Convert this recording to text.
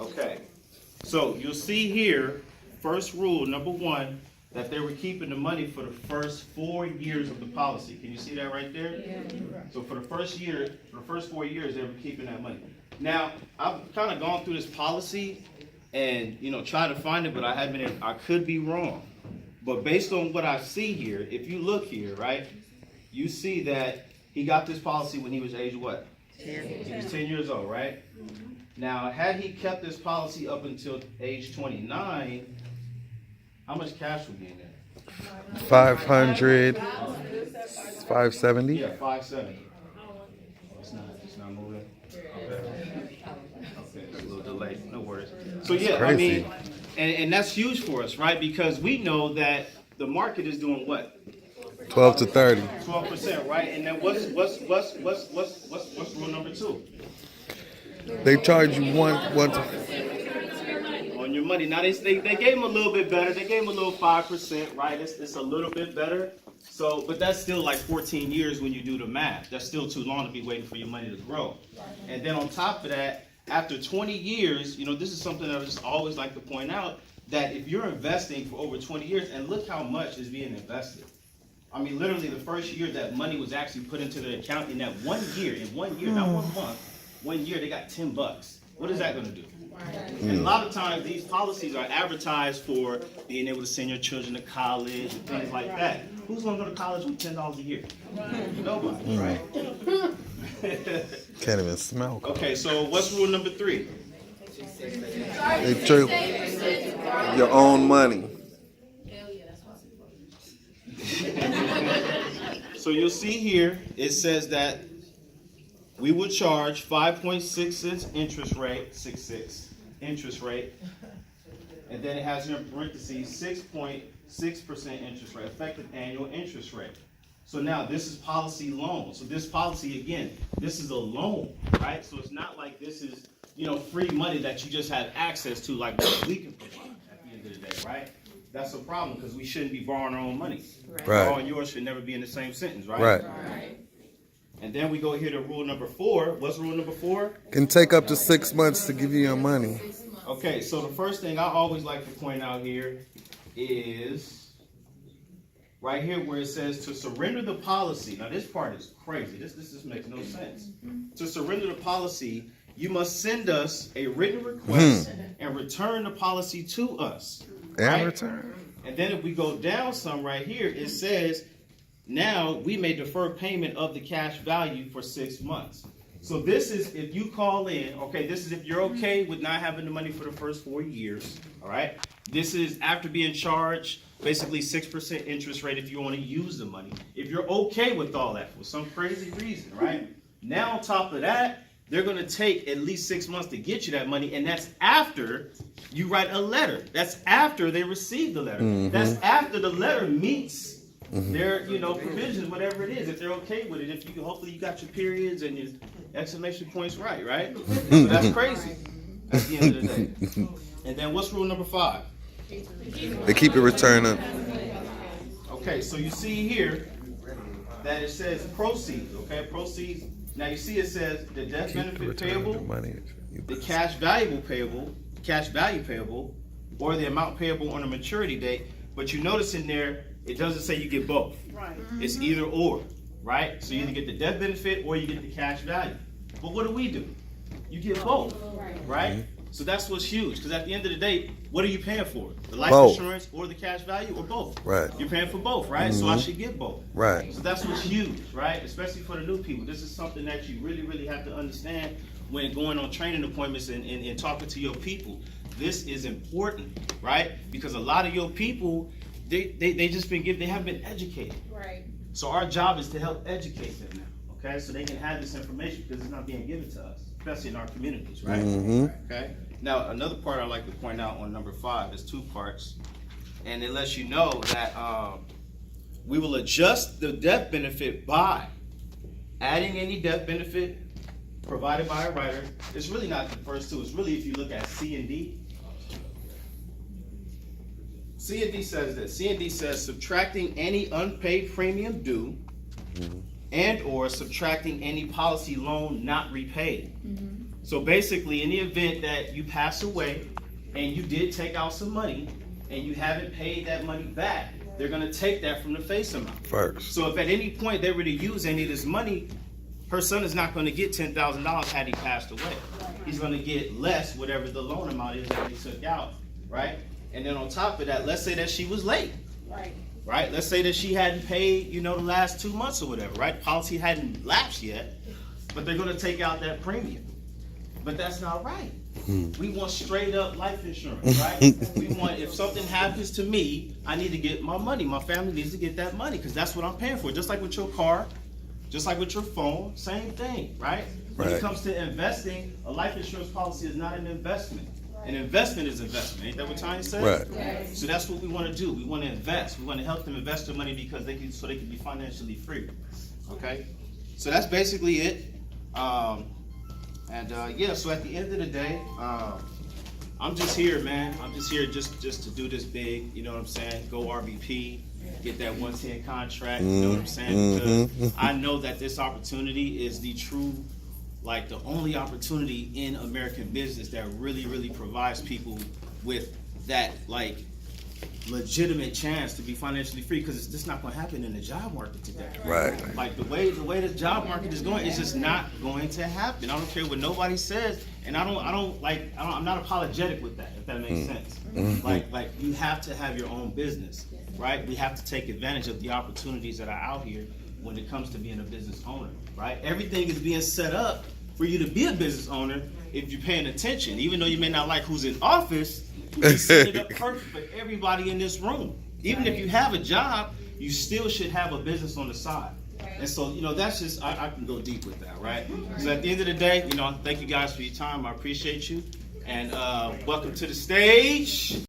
Okay. So you'll see here, first rule, number one, that they were keeping the money for the first 4 years of the policy. Can you see that right there? Yeah. So for the first 4 years, they were keeping that money. Now, I've kind of gone through this policy and, tried to find it, but I could be wrong. But based on what I see here, if you look here, right, you see that he got this policy when he was age what? 10. He was 10 years old, right? Now, had he kept this policy up until age 29, how much cash would be in there? 500, 570. Yeah, 570. It's not moving. Okay, it's a little delayed. No worries. So yeah, crazy. And that's huge for us, right? Because we know that the market is doing what? 12 to 30. 12%, right? And then what's rule number 2? They charge you one On your money. Now they gave him a little bit better. They gave him a little 5%, right? It's a little bit better. So, but that's still like 14 years when you do the math. That's still too long to be waiting for your money to grow. And then on top of that, after 20 years, this is something that I just always like to point out, that if you're investing for over 20 years, and look how much is being invested. I mean, literally the first year that money was actually put into the account, in that 1 year, not 1 month, 1 year, they got $10. What is that going to do? And a lot of times these policies are advertised for being able to send your children to college and things like that. Who's going to go to college with $10 a year? Nobody, right? Can't even smell. Okay, so what's rule number 3? They treat your own money. So you'll see here, it says that we would charge 5.66 interest rate, 6.6 interest rate, and then it has here in parentheses 6.6% interest rate, effective annual interest rate. So now this is policy loan. So this policy, again, this is a loan, right? So it's not like this is, free money that you just have access to like we can provide at the end of the day, right? That's a problem because we shouldn't be borrowing our own money. Right. Borrowing yours should never be in the same sentence, right? Right. And then we go here to rule number 4. What's rule number 4? Can take up to 6 months to give you your money. Okay, so the first thing I always like to point out here is right here where it says to surrender the policy. Now this part is crazy. This just makes no sense. To surrender the policy, you must send us a written request and return the policy to us. And right? return. And then if we go down some right here, it says, now we may defer payment of the cash value for 6 months. So this is if you call in, okay, this is if you're okay with not having the money for the first 4 years, all right? This is after being charged basically 6% interest rate if you want to use the money. If you're okay with all that for some crazy reason, right? Now on top of that, they're going to take at least 6 months to get you that money, and that's after you write a letter. That's after they receive the letter. That's after the letter meets their, provisions, whatever it is. If they're okay with it, if you hopefully you got your periods and your exclamation points right? So that's crazy at the end of the day. And then what's rule number 5? They keep your return up. Okay, so you see here that it says proceeds. Okay, proceeds. Now you see it says the death benefit payable, the cash value payable, or the amount payable on a maturity date. But you notice in there, it doesn't say you get both. Right. It's either or, right? So you either get the death benefit or you get the cash value. But what do? You get both, right? So that's what's huge, because at the end of the day, what are you paying for? The life insurance or the cash value or both? Right. You're paying for both, right? So I should get both. Right. So that's what's huge, right? Especially for the new people. This is something that you really, really have to understand when going on training appointments and talking to your people. This is important, right? Because a lot of your people, they just been given, they haven't been educated. Right. So our job is to help educate them now, okay? So they can have this information because it's not being given to us, especially in our communities, right? Okay. Now, another part I like to point out on number 5 is 2 parts, and it lets you know that we will adjust the death benefit by adding any death benefit provided by a writer. It's really not the first 2. It's really if you look at C and D. C and D says this. C and D says subtracting any unpaid premium due and or subtracting any policy loan not repaid. So basically, in the event that you pass away and you did take out some money and you haven't paid that money back, they're going to take that from the face amount. First. So if at any point they were to use any of this money, her son is not going to get $10,000 had he passed away. He's going to get less, whatever the loan amount is that they took out, right? And then on top of that, let's say that she was late. Right? Let's say that she hadn't paid, the last 2 months or whatever, right? Policy hadn't lapsed yet, but they're going to take out that premium. But that's not right. We want straight up life insurance, right? We want, if something happens to me, I need to get my money. My family needs to get that money because that's what I'm paying for. Just like with your car, just like with your phone, same thing, right? When it comes to investing, a life insurance policy is not an investment. An investment is investment. Ain't that what Tanya said? Right. So that's what we want to do. We want to invest. We want to help them invest their money because they can be financially free. Okay? So that's basically it. So at the end of the day, I'm just here, man. I'm just here just to do this big, you know what I'm saying? Go RVP, get that 110 contract, you know what I'm saying? Because I know that this opportunity is the true, like the only opportunity in American business that really, really provides people with that like legitimate chance to be financially free, because it's just not going to happen in the job market today. Right. Like the way the job market is going, it's just not going to happen. I don't care what nobody says, and I'm not apologetic with that, if that makes sense. Like you have to have your own business, right? We have to take advantage of the opportunities that are out here when it comes to being a business owner, right? Everything is being set up for you to be a business owner if you're paying attention. Even though you may not like who's in office, we set it up perfect for everybody in this room. Even if you have a job, you still should have a business on the side. And so, that's just, I can go deep with that, right? So at the end of the day, thank you guys for your time. I appreciate you. And welcome to the stage.